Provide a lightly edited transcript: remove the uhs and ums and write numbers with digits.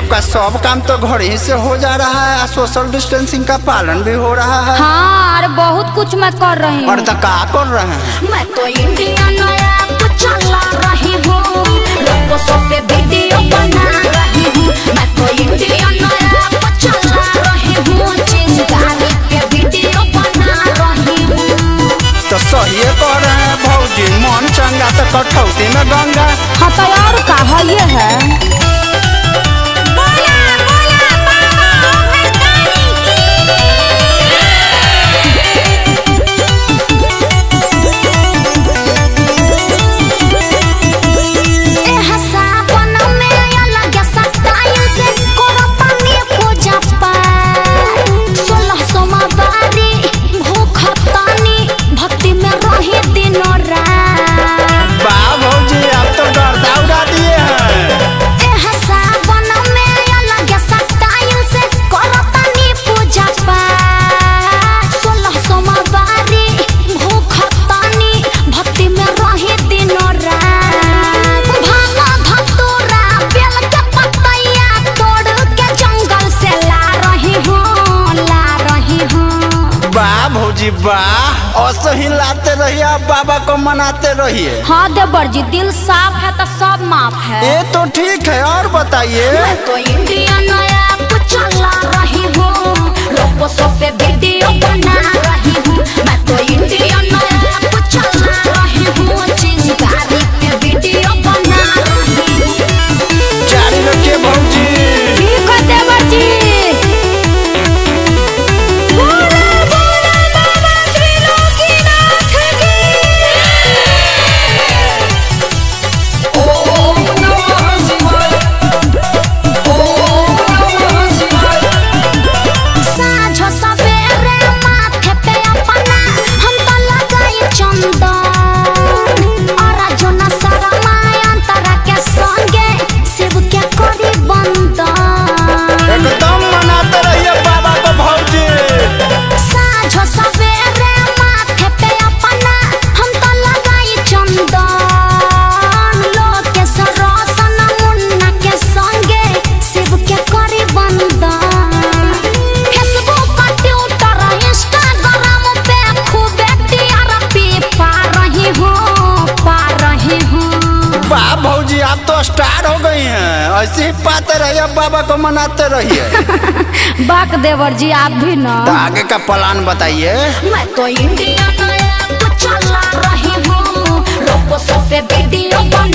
आपका सब काम तो घर ही से हो जा रहा है, सोशल डिस्टेंसिंग का पालन भी हो रहा है। हाँ, अरे बहुत कुछ मैं कर रही हूँ। और तो क्या कर रहे हैं? मैं तो इंडिया नया कुछ चला रही हूँ, लोगों से वीडियो बना रही हूँ। मैं तो इंडिया नया कुछ चला रही हूँ, चीज गाड़ी के वीडियो बना रही हूँ। तो सही कह रहे हैं भौजी, मन चंगा तो कठौती में गंगा। हाँ तो और का है ये है। भौजी वाह, ऐसे ही लाते रहिए, आप बाबा को मनाते रहिए। हाँ देवर जी, दिल साफ है तो सब माफ है। ये तो ठीक है, और बताइए। मैं तो इंडिया नया कुछ चला रही हूँ, लोगों से वीडियो बना रही हूँ। मैं तो इंडिया नया कुछ चला रही हूँ, चीज गाड़ी के वीडियो बना रही हूँ। जारी रखिए भौजी। ठीक है देवर जी। भौजी आप तो स्टार हो गई हैं, ऐसे ही पाते रहिए, बाबा को मनाते रहिए। बाक देवर जी आप भी ना। तो आगे का प्लान बताइए। मैं तो इंडिया नया कुछ चला रही हूँ, लोगों से वीडियो बना